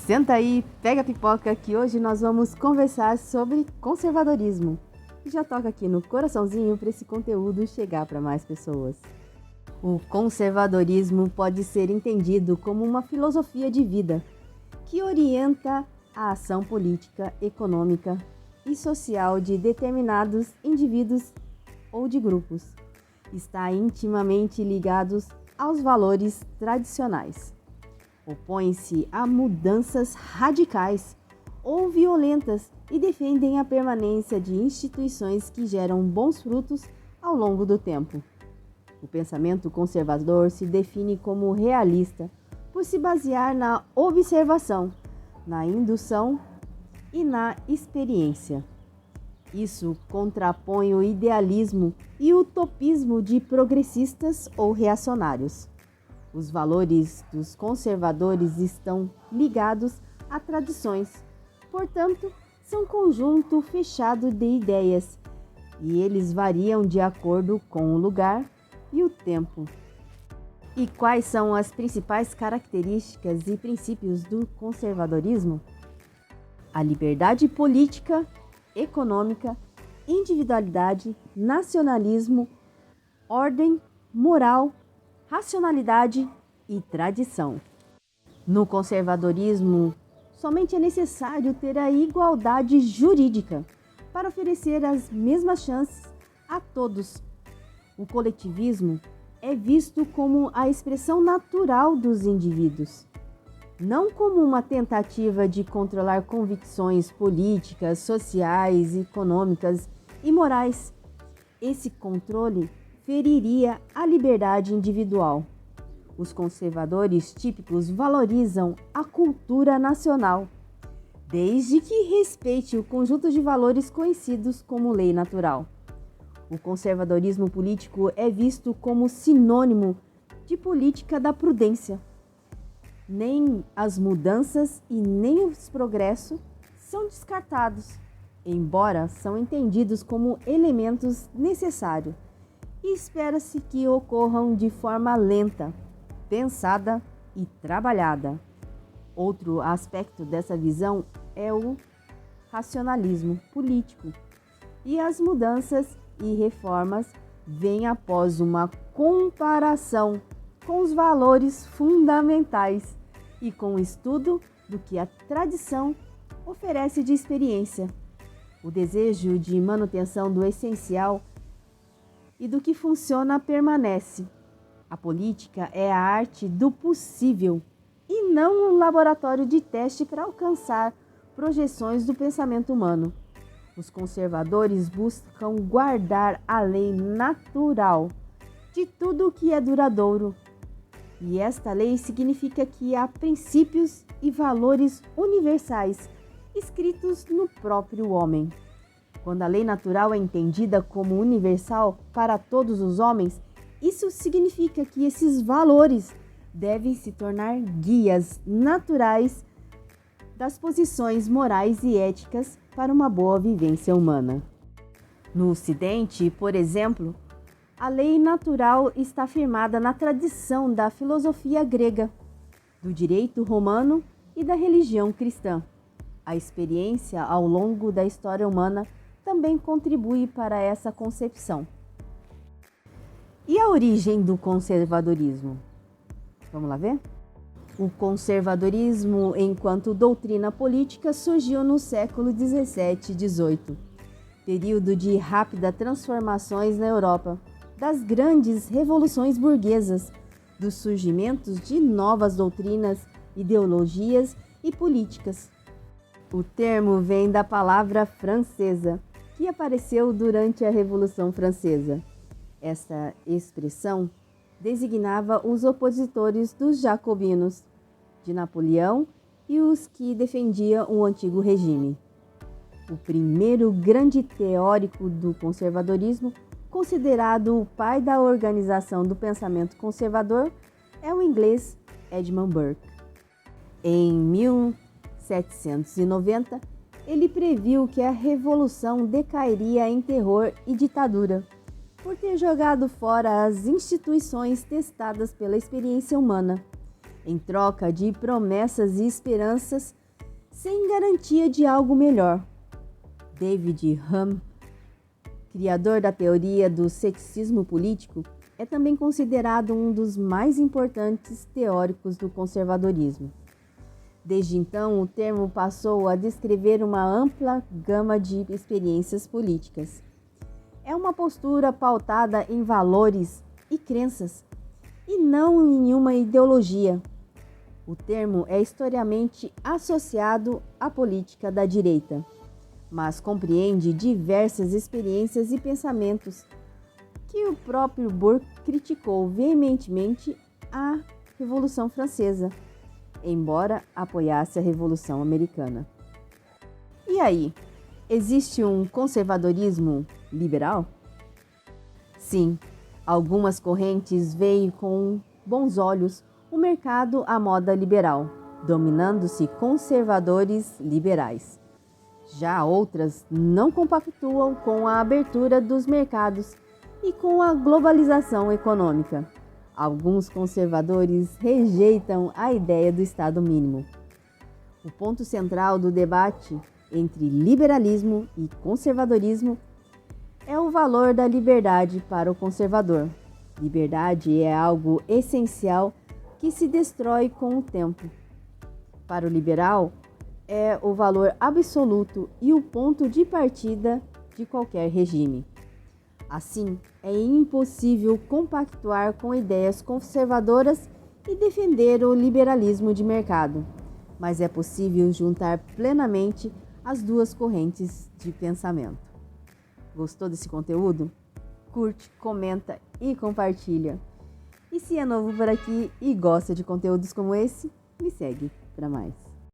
Senta aí, pega a pipoca que hoje nós vamos conversar sobre conservadorismo. E já toca aqui no coraçãozinho para esse conteúdo chegar para mais pessoas. O conservadorismo pode ser entendido como uma filosofia de vida que orienta a ação política, econômica e social de determinados indivíduos ou de grupos. Está intimamente ligados aos valores tradicionais. Opõem-se a mudanças radicais ou violentas e defendem a permanência de instituições que geram bons frutos ao longo do tempo. O pensamento conservador se define como realista por se basear na observação, na indução e na experiência. Isso contrapõe o idealismo e o utopismo de progressistas ou reacionários. Os valores dos conservadores estão ligados a tradições, portanto, são um conjunto fechado de ideias e eles variam de acordo com o lugar e o tempo. E quais são as principais características e princípios do conservadorismo? A liberdade política, econômica, individualidade, nacionalismo, ordem, moral, racionalidade e tradição. No conservadorismo, somente é necessário ter a igualdade jurídica para oferecer as mesmas chances a todos. O coletivismo é visto como a expressão natural dos indivíduos, não como uma tentativa de controlar convicções políticas, sociais, econômicas e morais. Esse controle feriria a liberdade individual. Os conservadores típicos valorizam a cultura nacional, desde que respeite o conjunto de valores conhecidos como lei natural. O conservadorismo político é visto como sinônimo de política da prudência. Nem as mudanças e nem os progressos são descartados, embora são entendidos como elementos necessários. E espera-se que ocorram de forma lenta, pensada e trabalhada. Outro aspecto dessa visão é o racionalismo político. E as mudanças e reformas vêm após uma comparação com os valores fundamentais e com o estudo do que a tradição oferece de experiência. O desejo de manutenção do essencial e do que funciona permanece. A política é a arte do possível e não um laboratório de teste para alcançar projeções do pensamento humano. Os conservadores buscam guardar a lei natural de tudo o que é duradouro. E esta lei significa que há princípios e valores universais escritos no próprio homem. Quando a lei natural é entendida como universal para todos os homens, isso significa que esses valores devem se tornar guias naturais das posições morais e éticas para uma boa vivência humana. No Ocidente, por exemplo, a lei natural está firmada na tradição da filosofia grega, do direito romano e da religião cristã. A experiência ao longo da história humana também contribui para essa concepção. E a origem do conservadorismo? Vamos lá ver? O conservadorismo, enquanto doutrina política, surgiu no século 17 e 18, período de rápidas transformações na Europa, das grandes revoluções burguesas, dos surgimentos de novas doutrinas, ideologias e políticas. O termo vem da palavra francesa, que apareceu durante a Revolução Francesa. Essa expressão designava os opositores dos jacobinos, de Napoleão e os que defendiam o antigo regime. O primeiro grande teórico do conservadorismo, considerado o pai da organização do pensamento conservador, é o inglês Edmund Burke. Em 1790, ele previu que a revolução decairia em terror e ditadura, por ter jogado fora as instituições testadas pela experiência humana. em troca de promessas e esperanças sem garantia de algo melhor. David Hume, criador da teoria do ceticismo político, é também considerado um dos mais importantes teóricos do conservadorismo. Desde então, o termo passou a descrever uma ampla gama de experiências políticas. É uma postura pautada em valores e crenças, e não em uma ideologia. O termo é historicamente associado à política da direita, mas compreende diversas experiências e pensamentos que o próprio Burke criticou veementemente a Revolução Francesa, embora apoiasse a Revolução Americana. E aí, existe um conservadorismo liberal? Sim, algumas correntes veem com bons olhos o mercado à moda liberal, dominando-se conservadores liberais. Já outras não compactuam com a abertura dos mercados e com a globalização econômica. Alguns conservadores rejeitam a ideia do Estado mínimo. O ponto central do debate entre liberalismo e conservadorismo é o valor da liberdade para o conservador. Liberdade é algo essencial que se destrói com o tempo. Para o liberal, é o valor absoluto e o ponto de partida de qualquer regime. Assim, é impossível compactuar com ideias conservadoras e defender o liberalismo de mercado, mas é possível juntar plenamente as duas correntes de pensamento. Gostou desse conteúdo? Curte, comenta e compartilha. E se é novo por aqui e gosta de conteúdos como esse, me segue para mais.